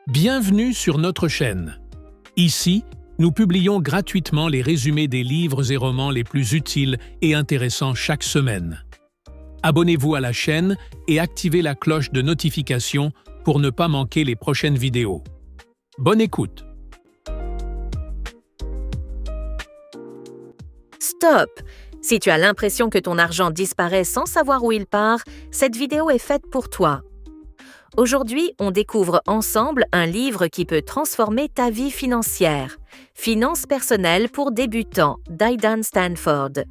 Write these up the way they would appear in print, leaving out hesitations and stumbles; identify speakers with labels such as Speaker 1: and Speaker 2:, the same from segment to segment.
Speaker 1: Bienvenue sur notre chaîne. Ici, nous publions gratuitement les résumés des livres et romans les plus utiles et intéressants chaque semaine. Abonnez-vous à la chaîne et activez la cloche de notification pour ne pas manquer les prochaines vidéos. Bonne écoute!
Speaker 2: Stop! Si tu as l'impression que ton argent disparaît sans savoir où il part, cette vidéo est faite pour toi. Aujourd'hui, on découvre ensemble un livre qui peut transformer ta vie financière. Finances personnelles pour débutants d'Aidan Stanford.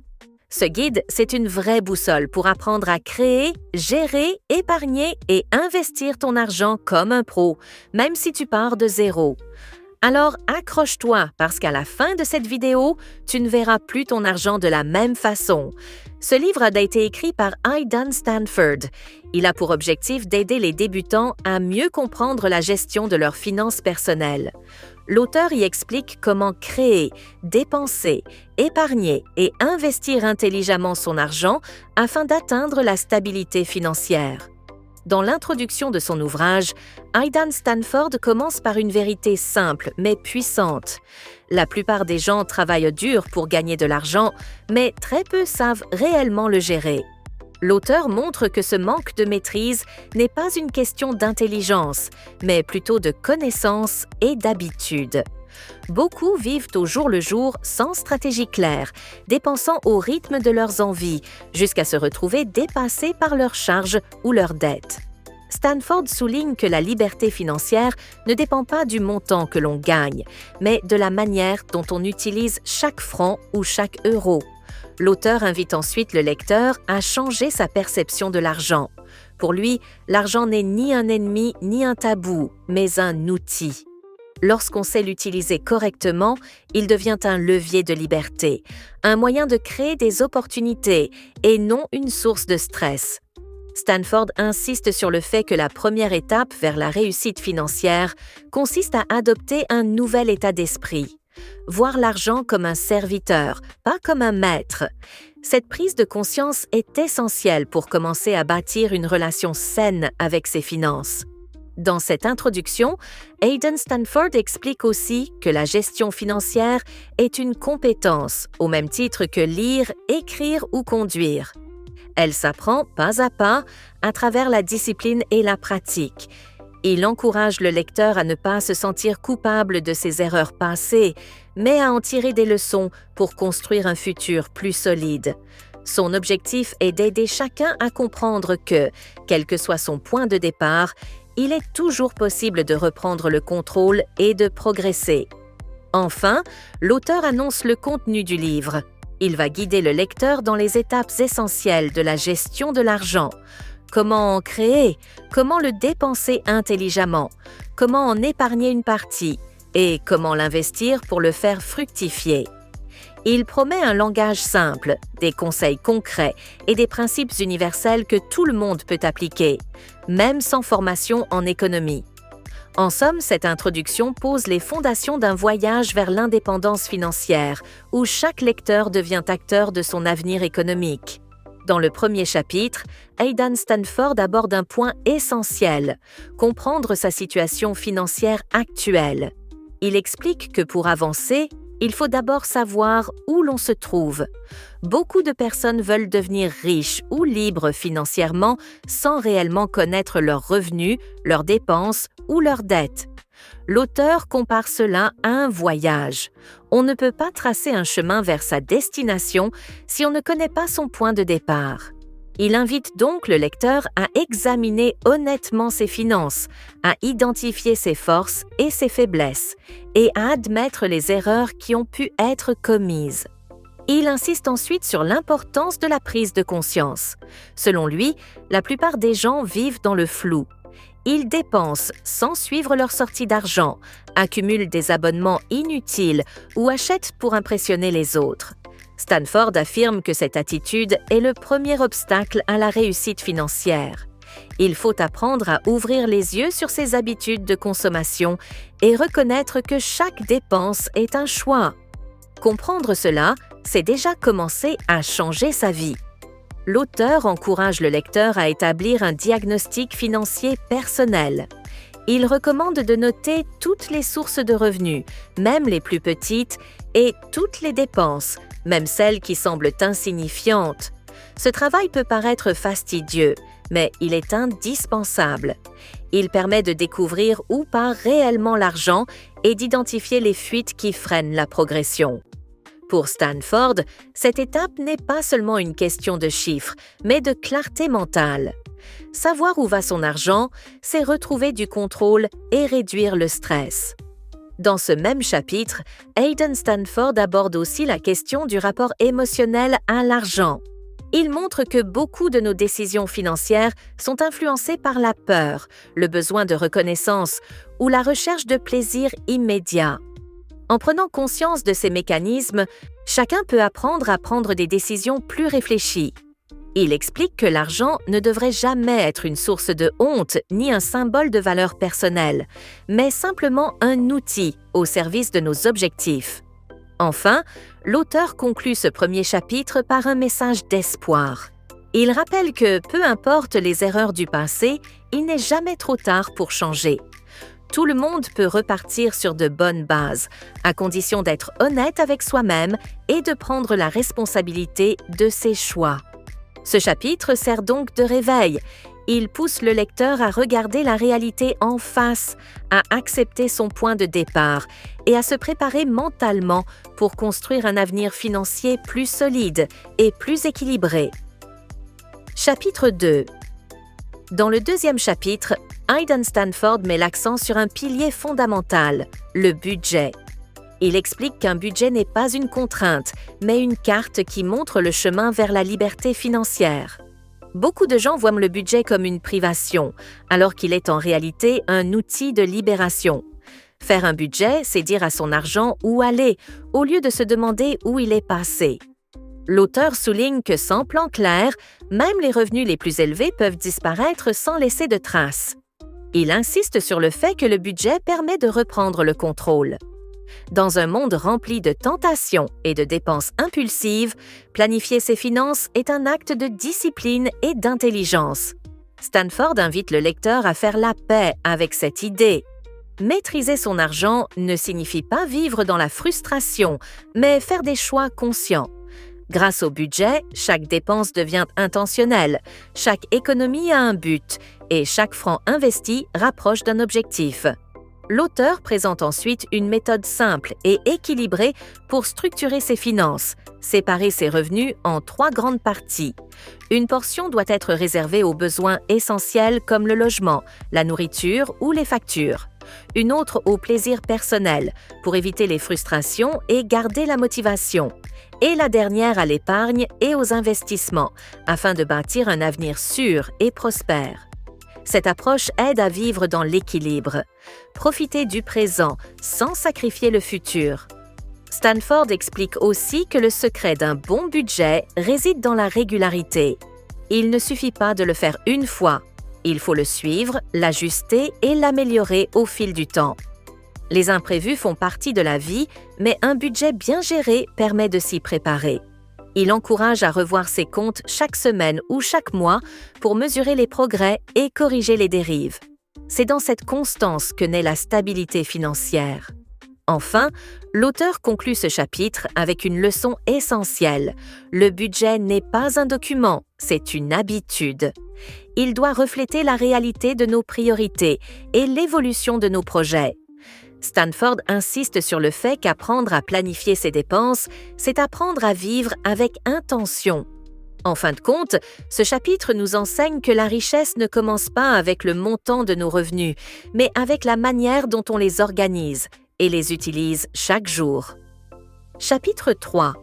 Speaker 2: Ce guide, c'est une vraie boussole pour apprendre à créer, gérer, épargner et investir ton argent comme un pro, même si tu pars de zéro. Alors accroche-toi parce qu'à la fin de cette vidéo, tu ne verras plus ton argent de la même façon. Ce livre a été écrit par Aidan Stanford. Il a pour objectif d'aider les débutants à mieux comprendre la gestion de leurs finances personnelles. L'auteur y explique comment créer, dépenser, épargner et investir intelligemment son argent afin d'atteindre la stabilité financière. Dans l'introduction de son ouvrage, Aidan Stanford commence par une vérité simple mais puissante. La plupart des gens travaillent dur pour gagner de l'argent, mais très peu savent réellement le gérer. L'auteur montre que ce manque de maîtrise n'est pas une question d'intelligence, mais plutôt de connaissance et d'habitude. Beaucoup vivent au jour le jour sans stratégie claire, dépensant au rythme de leurs envies, jusqu'à se retrouver dépassés par leurs charges ou leurs dettes. Stanford souligne que la liberté financière ne dépend pas du montant que l'on gagne, mais de la manière dont on utilise chaque franc ou chaque euro. L'auteur invite ensuite le lecteur à changer sa perception de l'argent. Pour lui, l'argent n'est ni un ennemi ni un tabou, mais un outil. Lorsqu'on sait l'utiliser correctement, il devient un levier de liberté, un moyen de créer des opportunités et non une source de stress. Stanford insiste sur le fait que la première étape vers la réussite financière consiste à adopter un nouvel état d'esprit. Voir l'argent comme un serviteur, pas comme un maître. Cette prise de conscience est essentielle pour commencer à bâtir une relation saine avec ses finances. Dans cette introduction, Aidan Stanford explique aussi que la gestion financière est une compétence, au même titre que lire, écrire ou conduire. Elle s'apprend pas à travers la discipline et la pratique. Il encourage le lecteur à ne pas se sentir coupable de ses erreurs passées, mais à en tirer des leçons pour construire un futur plus solide. Son objectif est d'aider chacun à comprendre que, quel que soit son point de départ, il est toujours possible de reprendre le contrôle et de progresser. Enfin, l'auteur annonce le contenu du livre. Il va guider le lecteur dans les étapes essentielles de la gestion de l'argent. Comment en créer, comment le dépenser intelligemment, comment en épargner une partie et comment l'investir pour le faire fructifier. Il promet un langage simple, des conseils concrets et des principes universels que tout le monde peut appliquer, même sans formation en économie. En somme, cette introduction pose les fondations d'un voyage vers l'indépendance financière, où chaque lecteur devient acteur de son avenir économique. Dans le premier chapitre, Aidan Stanford aborde un point essentiel, comprendre sa situation financière actuelle. Il explique que pour avancer, il faut d'abord savoir où l'on se trouve. Beaucoup de personnes veulent devenir riches ou libres financièrement sans réellement connaître leurs revenus, leurs dépenses ou leurs dettes. L'auteur compare cela à un voyage. On ne peut pas tracer un chemin vers sa destination si on ne connaît pas son point de départ. Il invite donc le lecteur à examiner honnêtement ses finances, à identifier ses forces et ses faiblesses, et à admettre les erreurs qui ont pu être commises. Il insiste ensuite sur l'importance de la prise de conscience. Selon lui, la plupart des gens vivent dans le flou. Ils dépensent sans suivre leur sortie d'argent, accumulent des abonnements inutiles ou achètent pour impressionner les autres. Stanford affirme que cette attitude est le premier obstacle à la réussite financière. Il faut apprendre à ouvrir les yeux sur ses habitudes de consommation et reconnaître que chaque dépense est un choix. Comprendre cela, c'est déjà commencer à changer sa vie. L'auteur encourage le lecteur à établir un diagnostic financier personnel. Il recommande de noter toutes les sources de revenus, même les plus petites, et toutes les dépenses, même celles qui semblent insignifiantes. Ce travail peut paraître fastidieux, mais il est indispensable. Il permet de découvrir où part réellement l'argent et d'identifier les fuites qui freinent la progression. Pour Stanford, cette étape n'est pas seulement une question de chiffres, mais de clarté mentale. Savoir où va son argent, c'est retrouver du contrôle et réduire le stress. Dans ce même chapitre, Hayden Stanford aborde aussi la question du rapport émotionnel à l'argent. Il montre que beaucoup de nos décisions financières sont influencées par la peur, le besoin de reconnaissance ou la recherche de plaisir immédiat. En prenant conscience de ces mécanismes, chacun peut apprendre à prendre des décisions plus réfléchies. Il explique que l'argent ne devrait jamais être une source de honte ni un symbole de valeur personnelle, mais simplement un outil au service de nos objectifs. Enfin, l'auteur conclut ce premier chapitre par un message d'espoir. Il rappelle que, peu importe les erreurs du passé, il n'est jamais trop tard pour changer. Tout le monde peut repartir sur de bonnes bases, à condition d'être honnête avec soi-même et de prendre la responsabilité de ses choix. Ce chapitre sert donc de réveil. Il pousse le lecteur à regarder la réalité en face, à accepter son point de départ et à se préparer mentalement pour construire un avenir financier plus solide et plus équilibré. Chapitre 2. Dans le deuxième chapitre, Hayden Stanford met l'accent sur un pilier fondamental, le budget. Il explique qu'un budget n'est pas une contrainte, mais une carte qui montre le chemin vers la liberté financière. Beaucoup de gens voient le budget comme une privation, alors qu'il est en réalité un outil de libération. Faire un budget, c'est dire à son argent où aller, au lieu de se demander où il est passé. L'auteur souligne que sans plan clair, même les revenus les plus élevés peuvent disparaître sans laisser de traces. Il insiste sur le fait que le budget permet de reprendre le contrôle. Dans un monde rempli de tentations et de dépenses impulsives, planifier ses finances est un acte de discipline et d'intelligence. Stanford invite le lecteur à faire la paix avec cette idée. Maîtriser son argent ne signifie pas vivre dans la frustration, mais faire des choix conscients. Grâce au budget, chaque dépense devient intentionnelle, chaque économie a un but et chaque franc investi rapproche d'un objectif. L'auteur présente ensuite une méthode simple et équilibrée pour structurer ses finances, séparer ses revenus en 3 grandes parties. Une portion doit être réservée aux besoins essentiels comme le logement, la nourriture ou les factures. Une autre au plaisir personnel, pour éviter les frustrations et garder la motivation. Et la dernière à l'épargne et aux investissements, afin de bâtir un avenir sûr et prospère. Cette approche aide à vivre dans l'équilibre. Profiter du présent sans sacrifier le futur. Stanford explique aussi que le secret d'un bon budget réside dans la régularité. Il ne suffit pas de le faire une fois. Il faut le suivre, l'ajuster et l'améliorer au fil du temps. Les imprévus font partie de la vie, mais un budget bien géré permet de s'y préparer. Il encourage à revoir ses comptes chaque semaine ou chaque mois pour mesurer les progrès et corriger les dérives. C'est dans cette constance que naît la stabilité financière. Enfin, l'auteur conclut ce chapitre avec une leçon essentielle. Le budget n'est pas un document, c'est une habitude. Il doit refléter la réalité de nos priorités et l'évolution de nos projets. Stanford insiste sur le fait qu'apprendre à planifier ses dépenses, c'est apprendre à vivre avec intention. En fin de compte, ce chapitre nous enseigne que la richesse ne commence pas avec le montant de nos revenus, mais avec la manière dont on les organise et les utilise chaque jour. Chapitre 3.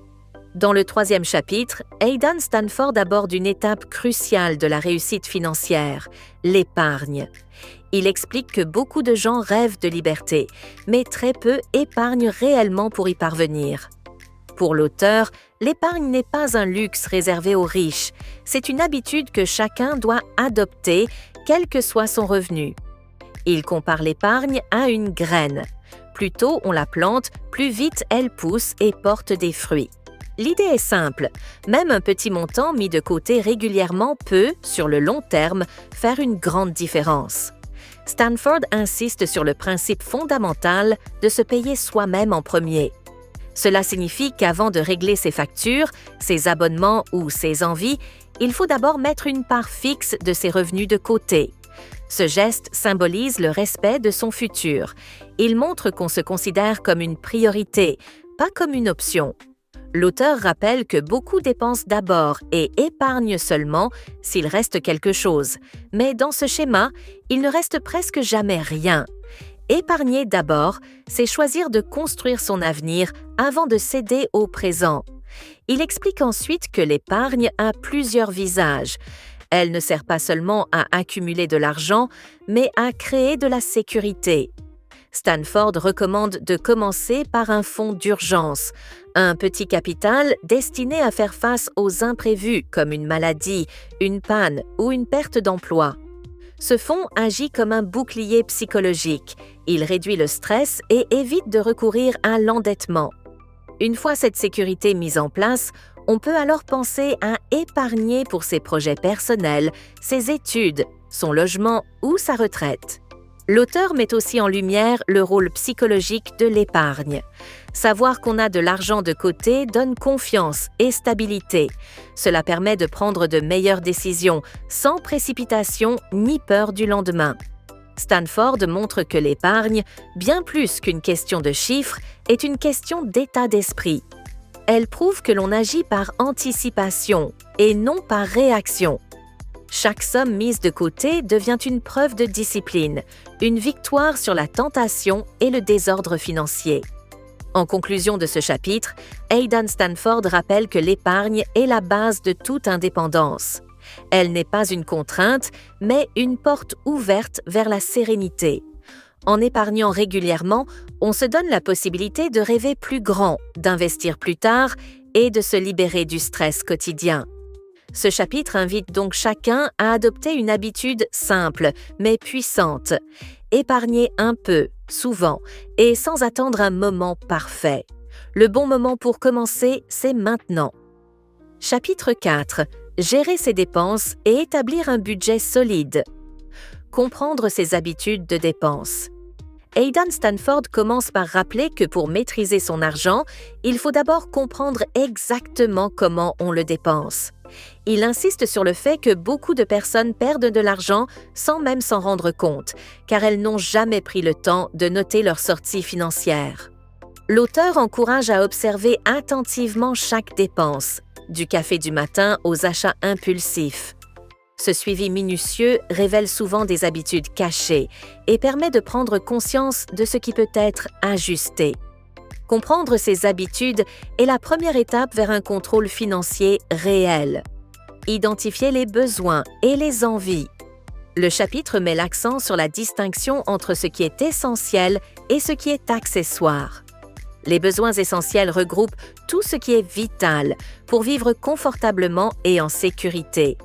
Speaker 2: Dans le 3e chapitre, Hayden Stanford aborde une étape cruciale de la réussite financière, l'épargne. Il explique que beaucoup de gens rêvent de liberté, mais très peu épargnent réellement pour y parvenir. Pour l'auteur, l'épargne n'est pas un luxe réservé aux riches, c'est une habitude que chacun doit adopter, quel que soit son revenu. Il compare l'épargne à une graine. Plus tôt on la plante, plus vite elle pousse et porte des fruits. L'idée est simple, même un petit montant mis de côté régulièrement peut, sur le long terme, faire une grande différence. Stanford insiste sur le principe fondamental de se payer soi-même en premier. Cela signifie qu'avant de régler ses factures, ses abonnements ou ses envies, il faut d'abord mettre une part fixe de ses revenus de côté. Ce geste symbolise le respect de son futur. Il montre qu'on se considère comme une priorité, pas comme une option. L'auteur rappelle que beaucoup dépensent d'abord et épargnent seulement s'il reste quelque chose. Mais dans ce schéma, il ne reste presque jamais rien. Épargner d'abord, c'est choisir de construire son avenir avant de céder au présent. Il explique ensuite que l'épargne a plusieurs visages. Elle ne sert pas seulement à accumuler de l'argent, mais à créer de la sécurité. Stanford recommande de commencer par un fonds d'urgence, un petit capital destiné à faire face aux imprévus comme une maladie, une panne ou une perte d'emploi. Ce fonds agit comme un bouclier psychologique. Il réduit le stress et évite de recourir à l'endettement. Une fois cette sécurité mise en place, on peut alors penser à épargner pour ses projets personnels, ses études, son logement ou sa retraite. L'auteur met aussi en lumière le rôle psychologique de l'épargne. Savoir qu'on a de l'argent de côté donne confiance et stabilité. Cela permet de prendre de meilleures décisions, sans précipitation ni peur du lendemain. Stanford montre que l'épargne, bien plus qu'une question de chiffres, est une question d'état d'esprit. Elle prouve que l'on agit par anticipation et non par réaction. Chaque somme mise de côté devient une preuve de discipline, une victoire sur la tentation et le désordre financier. En conclusion de ce chapitre, Aidan Stanford rappelle que l'épargne est la base de toute indépendance. Elle n'est pas une contrainte, mais une porte ouverte vers la sérénité. En épargnant régulièrement, on se donne la possibilité de rêver plus grand, d'investir plus tard et de se libérer du stress quotidien. Ce chapitre invite donc chacun à adopter une habitude simple, mais puissante. Épargner un peu, souvent, et sans attendre un moment parfait. Le bon moment pour commencer, c'est maintenant. Chapitre 4. Gérer ses dépenses et établir un budget solide. Comprendre ses habitudes de dépenses. Aidan Stanford commence par rappeler que pour maîtriser son argent, il faut d'abord comprendre exactement comment on le dépense. Il insiste sur le fait que beaucoup de personnes perdent de l'argent sans même s'en rendre compte, car elles n'ont jamais pris le temps de noter leurs sorties financières. L'auteur encourage à observer attentivement chaque dépense, du café du matin aux achats impulsifs. Ce suivi minutieux révèle souvent des habitudes cachées et permet de prendre conscience de ce qui peut être ajusté. Comprendre ses habitudes est la première étape vers un contrôle financier réel. Identifier les besoins et les envies. Le chapitre met l'accent sur la distinction entre ce qui est essentiel et ce qui est accessoire. Les besoins essentiels regroupent tout ce qui est vital pour vivre confortablement et en sécurité,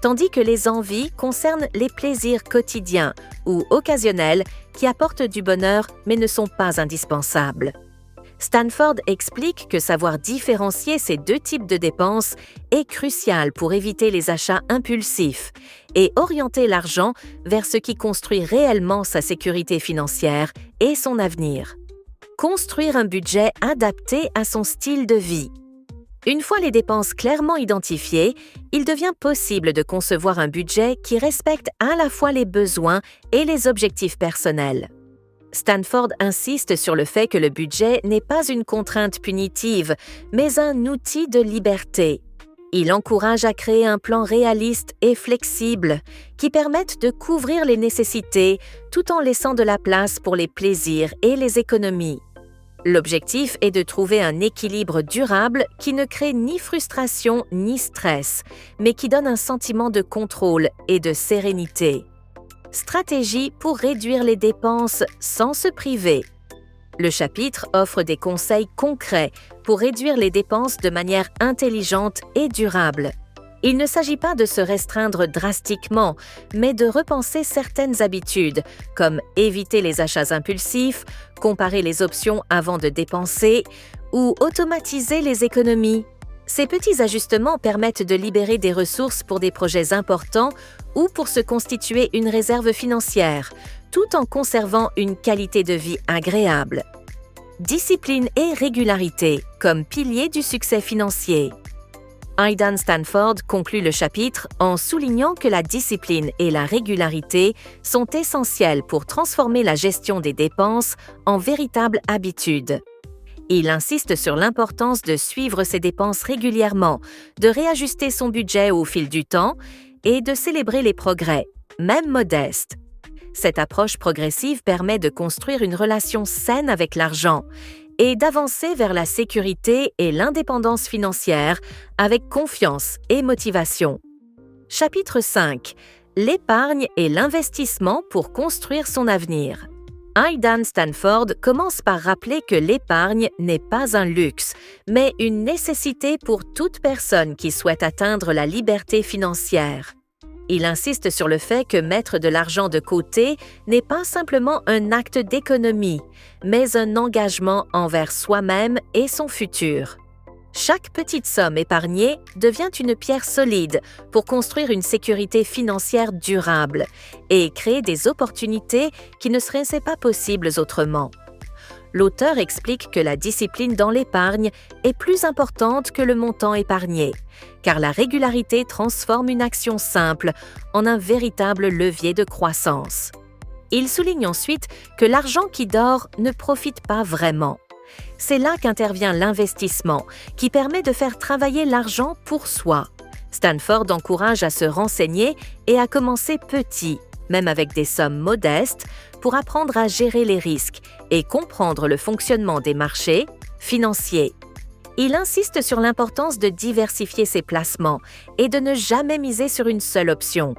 Speaker 2: tandis que les envies concernent les plaisirs quotidiens ou occasionnels qui apportent du bonheur mais ne sont pas indispensables. Stanford explique que savoir différencier ces deux types de dépenses est crucial pour éviter les achats impulsifs et orienter l'argent vers ce qui construit réellement sa sécurité financière et son avenir. Construire un budget adapté à son style de vie. Une fois les dépenses clairement identifiées, il devient possible de concevoir un budget qui respecte à la fois les besoins et les objectifs personnels. Stanford insiste sur le fait que le budget n'est pas une contrainte punitive, mais un outil de liberté. Il encourage à créer un plan réaliste et flexible qui permette de couvrir les nécessités tout en laissant de la place pour les plaisirs et les économies. L'objectif est de trouver un équilibre durable qui ne crée ni frustration ni stress, mais qui donne un sentiment de contrôle et de sérénité. Stratégie pour réduire les dépenses sans se priver. Le chapitre offre des conseils concrets pour réduire les dépenses de manière intelligente et durable. Il ne s'agit pas de se restreindre drastiquement, mais de repenser certaines habitudes, comme éviter les achats impulsifs, comparer les options avant de dépenser ou automatiser les économies. Ces petits ajustements permettent de libérer des ressources pour des projets importants ou pour se constituer une réserve financière, tout en conservant une qualité de vie agréable. Discipline et régularité comme piliers du succès financier. Aidan Stanford conclut le chapitre en soulignant que la discipline et la régularité sont essentielles pour transformer la gestion des dépenses en véritable habitude. Il insiste sur l'importance de suivre ses dépenses régulièrement, de réajuster son budget au fil du temps et de célébrer les progrès, même modestes. Cette approche progressive permet de construire une relation saine avec l'argent et d'avancer vers la sécurité et l'indépendance financière avec confiance et motivation. Chapitre 5. L'épargne et l'investissement pour construire son avenir. Aidan Stanford commence par rappeler que l'épargne n'est pas un luxe, mais une nécessité pour toute personne qui souhaite atteindre la liberté financière. Il insiste sur le fait que mettre de l'argent de côté n'est pas simplement un acte d'économie, mais un engagement envers soi-même et son futur. Chaque petite somme épargnée devient une pierre solide pour construire une sécurité financière durable et créer des opportunités qui ne seraient pas possibles autrement. L'auteur explique que la discipline dans l'épargne est plus importante que le montant épargné, car la régularité transforme une action simple en un véritable levier de croissance. Il souligne ensuite que l'argent qui dort ne profite pas vraiment. C'est là qu'intervient l'investissement, qui permet de faire travailler l'argent pour soi. Stanford encourage à se renseigner et à commencer petit, même avec des sommes modestes, pour apprendre à gérer les risques et comprendre le fonctionnement des marchés financiers. Il insiste sur l'importance de diversifier ses placements et de ne jamais miser sur une seule option.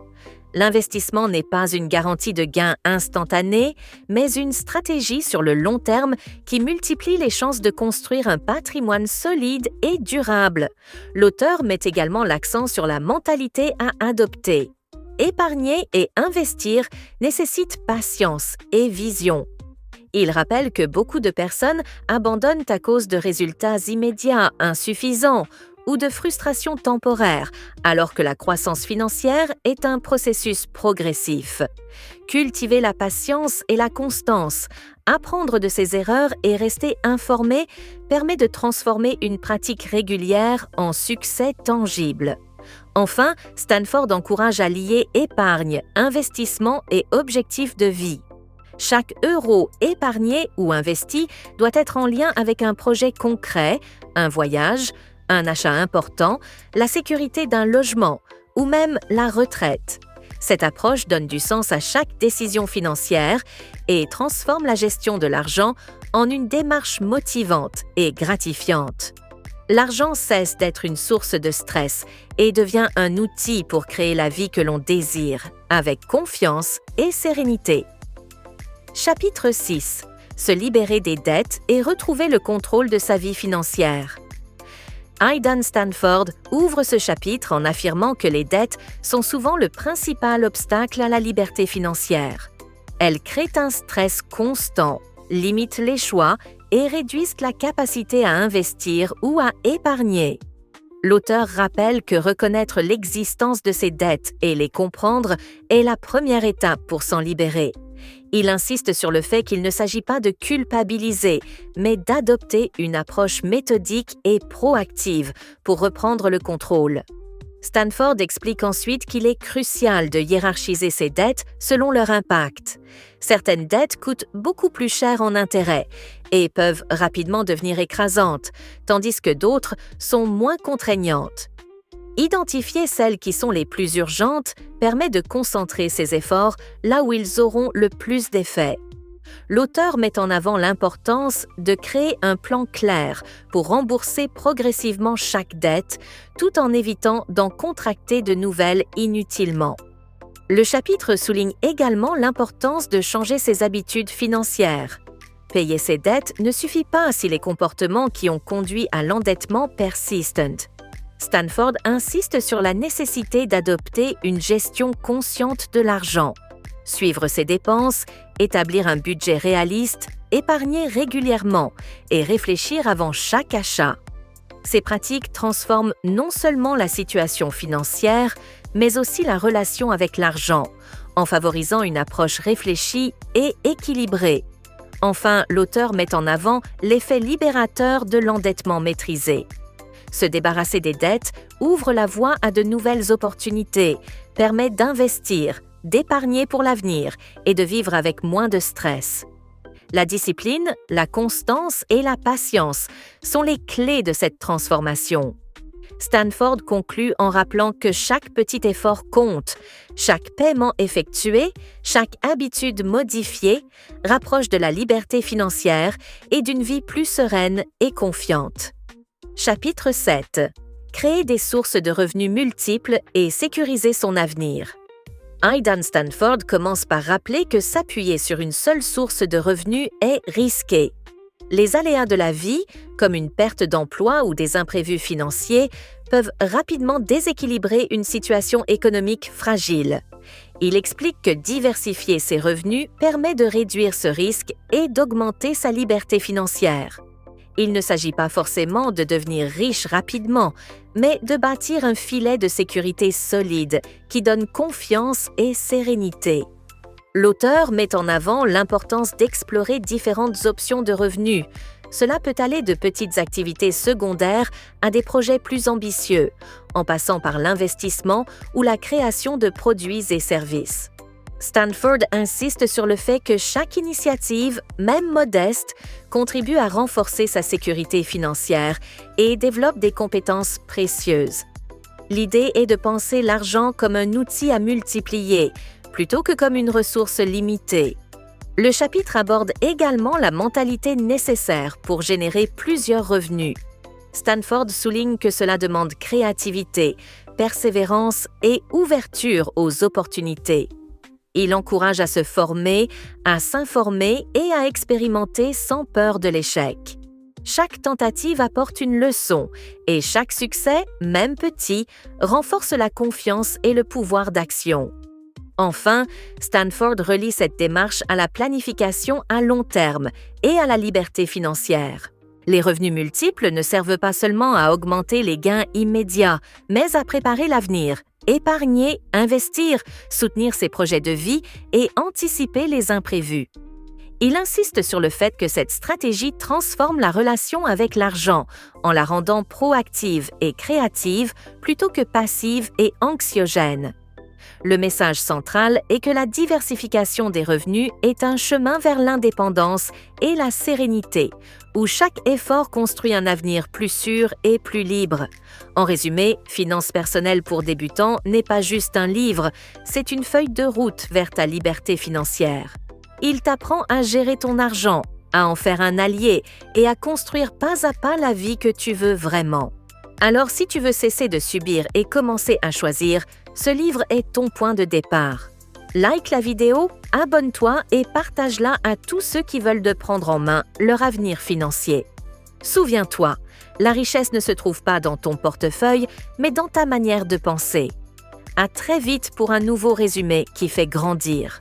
Speaker 2: L'investissement n'est pas une garantie de gain instantané, mais une stratégie sur le long terme qui multiplie les chances de construire un patrimoine solide et durable. L'auteur met également l'accent sur la mentalité à adopter. Épargner et investir nécessitent patience et vision. Il rappelle que beaucoup de personnes abandonnent à cause de résultats immédiats, insuffisants ou de frustrations temporaires, alors que la croissance financière est un processus progressif. Cultiver la patience et la constance, apprendre de ses erreurs et rester informé permet de transformer une pratique régulière en succès tangible. Enfin, Stanford encourage à lier épargne, investissement et objectif de vie. Chaque euro épargné ou investi doit être en lien avec un projet concret, un voyage, un achat important, la sécurité d'un logement ou même la retraite. Cette approche donne du sens à chaque décision financière et transforme la gestion de l'argent en une démarche motivante et gratifiante. L'argent cesse d'être une source de stress et devient un outil pour créer la vie que l'on désire, avec confiance et sérénité. Chapitre 6. Se libérer des dettes et retrouver le contrôle de sa vie financière. Aidan Stanford ouvre ce chapitre en affirmant que les dettes sont souvent le principal obstacle à la liberté financière. Elles créent un stress constant, limitent les choix et réduisent la capacité à investir ou à épargner. L'auteur rappelle que reconnaître l'existence de ces dettes et les comprendre est la première étape pour s'en libérer. Il insiste sur le fait qu'il ne s'agit pas de culpabiliser, mais d'adopter une approche méthodique et proactive pour reprendre le contrôle. Stanford explique ensuite qu'il est crucial de hiérarchiser ses dettes selon leur impact. Certaines dettes coûtent beaucoup plus cher en intérêts et peuvent rapidement devenir écrasantes, tandis que d'autres sont moins contraignantes. Identifier celles qui sont les plus urgentes permet de concentrer ses efforts là où ils auront le plus d'effet. L'auteur met en avant l'importance de créer un plan clair pour rembourser progressivement chaque dette, tout en évitant d'en contracter de nouvelles inutilement. Le chapitre souligne également l'importance de changer ses habitudes financières. Payer ses dettes ne suffit pas si les comportements qui ont conduit à l'endettement persistent. Stanford insiste sur la nécessité d'adopter une gestion consciente de l'argent, suivre ses dépenses, établir un budget réaliste, épargner régulièrement et réfléchir avant chaque achat. Ces pratiques transforment non seulement la situation financière, mais aussi la relation avec l'argent, en favorisant une approche réfléchie et équilibrée. Enfin, l'auteur met en avant l'effet libérateur de l'endettement maîtrisé. Se débarrasser des dettes ouvre la voie à de nouvelles opportunités, permet d'investir, d'épargner pour l'avenir et de vivre avec moins de stress. La discipline, la constance et la patience sont les clés de cette transformation. Stanford conclut en rappelant que chaque petit effort compte, chaque paiement effectué, chaque habitude modifiée rapproche de la liberté financière et d'une vie plus sereine et confiante. Chapitre 7. Créer des sources de revenus multiples et sécuriser son avenir. Aidan Stanford commence par rappeler que s'appuyer sur une seule source de revenus est risqué. Les aléas de la vie, comme une perte d'emploi ou des imprévus financiers, peuvent rapidement déséquilibrer une situation économique fragile. Il explique que diversifier ses revenus permet de réduire ce risque et d'augmenter sa liberté financière. Il ne s'agit pas forcément de devenir riche rapidement, mais de bâtir un filet de sécurité solide qui donne confiance et sérénité. L'auteur met en avant l'importance d'explorer différentes options de revenus. Cela peut aller de petites activités secondaires à des projets plus ambitieux, en passant par l'investissement ou la création de produits et services. Stanford insiste sur le fait que chaque initiative, même modeste, contribue à renforcer sa sécurité financière et développe des compétences précieuses. L'idée est de penser l'argent comme un outil à multiplier, plutôt que comme une ressource limitée. Le chapitre aborde également la mentalité nécessaire pour générer plusieurs revenus. Stanford souligne que cela demande créativité, persévérance et ouverture aux opportunités. Il encourage à se former, à s'informer et à expérimenter sans peur de l'échec. Chaque tentative apporte une leçon et chaque succès, même petit, renforce la confiance et le pouvoir d'action. Enfin, Stanford relie cette démarche à la planification à long terme et à la liberté financière. Les revenus multiples ne servent pas seulement à augmenter les gains immédiats, mais à préparer l'avenir, épargner, investir, soutenir ses projets de vie et anticiper les imprévus. Il insiste sur le fait que cette stratégie transforme la relation avec l'argent en la rendant proactive et créative plutôt que passive et anxiogène. Le message central est que la diversification des revenus est un chemin vers l'indépendance et la sérénité, où chaque effort construit un avenir plus sûr et plus libre. En résumé, Finances personnelles pour débutants n'est pas juste un livre, c'est une feuille de route vers ta liberté financière. Il t'apprend à gérer ton argent, à en faire un allié et à construire pas à pas la vie que tu veux vraiment. Alors si tu veux cesser de subir et commencer à choisir, ce livre est ton point de départ. Like la vidéo, abonne-toi et partage-la à tous ceux qui veulent de prendre en main leur avenir financier. Souviens-toi, la richesse ne se trouve pas dans ton portefeuille, mais dans ta manière de penser. À très vite pour un nouveau résumé qui fait grandir.